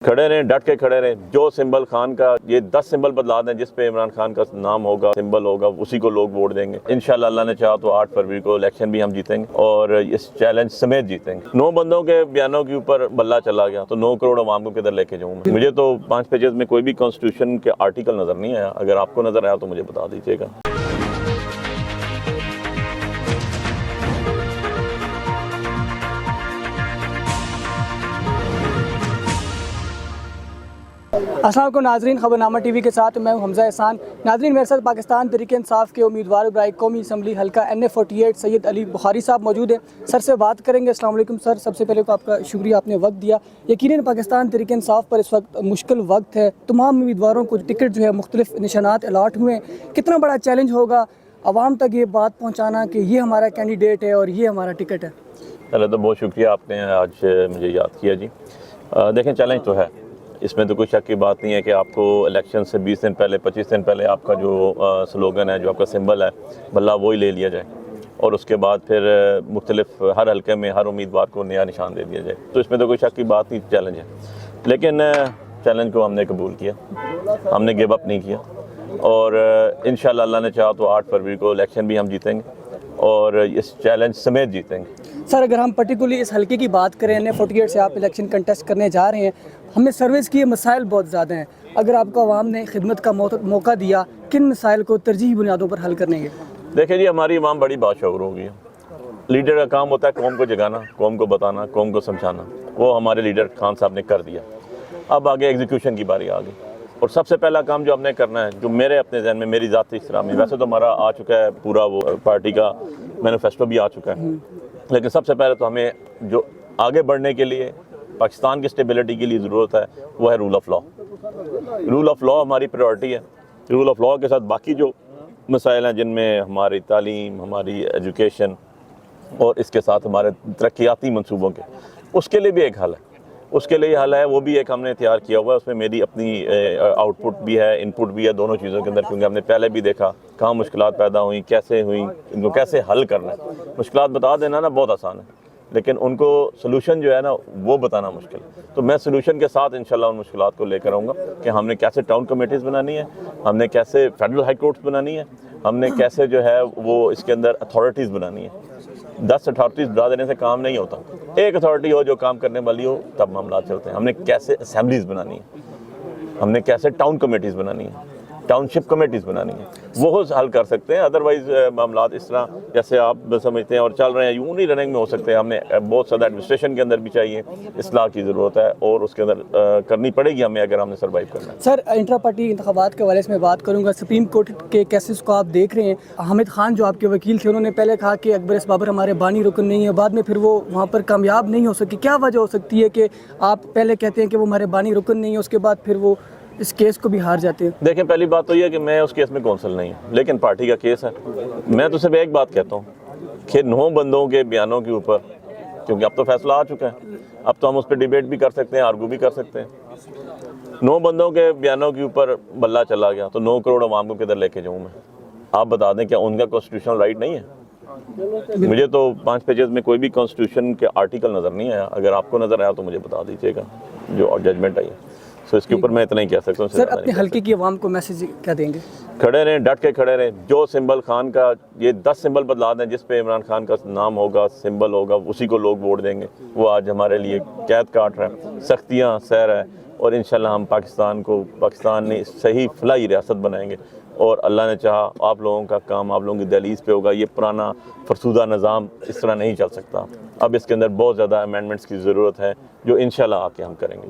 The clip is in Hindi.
खड़े रहें, डट के खड़े रहें। जो सिंबल खान का ये 10 सिंबल बदला दें, जिस पे इमरान खान का नाम होगा, सिंबल होगा, उसी को लोग वोट देंगे। इंशाल्लाह अल्लाह ने चाहा तो 8 फरवरी को इलेक्शन भी हम जीतेंगे और इस चैलेंज समेत जीतेंगे। 9 बंदों के बयानों के ऊपर बल्ला चला गया तो 9 करोड़ अवाम को किधर लेके जाऊँ। मुझे तो 5 पेजेस में कोई भी कॉन्स्टिट्यूशन के आर्टिकल नजर नहीं आया। अगर आपको नजर आया तो मुझे बता दीजिएगा। अस्सलाम वालेकुम नाज़रीन, खबरनामा टीवी के साथ मैं हूं हमजा एहसान। नाज़रीन, मेरे साथ पाकिस्तान तहरीक इंसाफ के उम्मीदवार बराए कौमी असम्बली हल्का NA48 सैयद अली बुखारी साहब मौजूद हैं। सर से बात करेंगे। अस्सलाम वालेकुम सर, सबसे पहले तो आपका शुक्रिया, आपने वक्त दिया। यकीनन पाकिस्तान तहरीक इंसाफ पर इस वक्त मुश्किल वक्त है। तमाम उम्मीदवारों को टिकट जो है मुख्तलिफ निशानात अलाट हुए हैं। कितना बड़ा चैलेंज होगा आवाम तक ये बात पहुँचाना कि ये हमारा कैंडिडेट है और ये हमारा टिकट है? पहले तो बहुत शुक्रिया, आपने आज मुझे याद किया जी। देखें, चैलेंज तो है, इसमें तो कोई शक की बात नहीं है कि आपको इलेक्शन से 20 दिन पहले, 25 दिन पहले आपका जो स्लोगन है, जो आपका सिंबल है, भला वो ही ले लिया जाए और उसके बाद फिर मुख्तलिफ हर हल्के में हर उम्मीदवार को नया निशान दे दिया जाए। तो इसमें तो कोई शक की बात नहीं, चैलेंज है। लेकिन चैलेंज को हमने कबूल किया, हमने गिव अप नहीं किया और इंशाल्लाह अल्लाह ने चाहा तो 8 फरवरी को इलेक्शन भी हम जीतेंगे और इस चैलेंज समेत जीतेंगे। सर, अगर हम पर्टिकुलरली इस हल्के की बात करें, NA48 से आप इलेक्शन कंटेस्ट करने जा रहे हैं, हमने सर्विस किए, मसाइल बहुत ज़्यादा हैं। अगर आपको आवाम ने खिदमत का मौका दिया, किन मसाइल को तरजीही बुनियादों पर हल करने के? देखिए जी, हमारी आवाम बड़ी बाशऊर हो गई है। लीडर का काम होता है कौम को जगाना, कौम को बताना, कौम को समझाना। वो हमारे लीडर खान साहब ने कर दिया। अब आगे एग्जीक्यूशन की बारी आ गई और सबसे पहला काम जो हमने करना है, जो मेरे अपने जहन में, मेरी ज़ाती इख्तिराम में, वैसे तो हमारा आ चुका है पूरा वो पार्टी का मैनिफेस्टो भी आ चुका है, लेकिन सबसे पहले तो हमें जो आगे बढ़ने के लिए, पाकिस्तान की स्टेबिलिटी के लिए ज़रूरत है, वो है rule of law. Rule of law हमारी प्रायोरिटी है। रूल ऑफ़ लॉ के साथ बाकी जो मसाइल हैं, जिनमें हमारी तालीम, हमारी एजुकेशन और इसके साथ हमारे तरक्याती मंसूबों के, उसके लिए भी एक हल है। उसके लिए हल है, वो भी एक हमने तैयार किया हुआ है। उसमें मेरी अपनी आउटपुट भी है, इनपुट भी है, दोनों चीज़ों के अंदर, क्योंकि हमने पहले भी देखा कहाँ मुश्किलात पैदा हुई, कैसे हुई, इनको कैसे हल करना है। मुश्किलात बता देना ना बहुत आसान है, लेकिन उनको सलूशन जो है ना वो बताना मुश्किल है। तो मैं सलूशन के साथ इंशाल्लाह उन मुश्किलात को लेकर आऊँगा कि हमने कैसे टाउन कमेटीज़ बनानी है, हमने कैसे फेडरल हाई कोर्ट्स बनानी है, हमने कैसे जो है वो इसके अंदर अथॉरिटीज़ बनानी है। 10 अथॉरिटीज़ बढ़ा देने से काम नहीं होता। एक अथॉरिटी हो जो काम करने वाली हो, तब मामला चलते हैं। हमने कैसे असेंबलीज़ बनानी है, हमने कैसे टाउन कमेटीज़ बनानी है, टाउनशिप कमेटीज़ बनानी है, वो हल कर सकते हैं। अदरवाइज़ मामला इस तरह जैसे आप समझते हैं और चल रहे हैं, यूँ नहीं रनिंग में हो सकते हैं। हमें बहुत ज़्यादा एडमिनिस्ट्रेशन के अंदर भी चाहिए, इस्लाह की ज़रूरत है और उसके अंदर करनी पड़ेगी हमें, अगर हमने सर्वाइव करना है। सर, इंट्रा पार्टी इंतखाबात के हवाले से मैं बात करूँगा। सुप्रीम कोर्ट के केसेस को आप देख रहे हैं। हामिद खान जो आपके वकील थे, उन्होंने पहले कहा कि अकबर बाबर हमारे बानी रुकन नहीं है, बाद में फिर वो वहाँ पर कामयाब नहीं हो सकी। क्या वजह हो सकती है कि आप पहले कहते हैं कि वो हमारे बानी रुकन नहीं है, उसके बाद फिर वो इस केस को भी हार जाते हैं? देखें, पहली बात तो ये है कि मैं उस केस में कौंसल नहीं हूँ, लेकिन पार्टी का केस है। मैं तो सिर्फ एक बात कहता हूँ कि 9 बंदों के बयानों के ऊपर, क्योंकि अब तो फैसला आ चुका है, अब तो हम उस पर डिबेट भी कर सकते हैं, आर्गू भी कर सकते हैं। 9 बंदों के बयानों के ऊपर बल्ला चला गया तो 9 करोड़ अवाम को किधर लेके जाऊँ मैं? आप बता दें, क्या उनका कॉन्स्टिट्यूशनल राइट नहीं है? मुझे तो 5 पेजेस में कोई भी कॉन्स्टिट्यूशन के आर्टिकल नज़र नहीं आया। अगर आपको नज़र आया तो मुझे बता दीजिएगा जो जजमेंट आई है। तो इसके ऊपर मैं इतना ही कह सकता हूँ। सर, अपने हल्के की आवाम को मैसेज क्या देंगे? खड़े रहें, डट के खड़े रहें। जो सिंबल खान का ये 10 सिंबल बदला दें, जिस पे इमरान खान का नाम होगा, सिंबल होगा, उसी को लोग वोट देंगे। वो आज हमारे लिए कैद काट रहा है, सख्तियाँ सह रहा है और इंशाल्लाह हम पाकिस्तान ने सही फलाही रियासत बनाएंगे और अल्लाह ने चाहा आप लोगों का काम आप लोगों की दहलीज पे होगा। ये पुराना फरसूदा निज़ाम इस तरह नहीं चल सकता। अब इसके अंदर बहुत ज़्यादा अमेंडमेंट्स की ज़रूरत है, जो इंशाल्लाह आके हम करेंगे।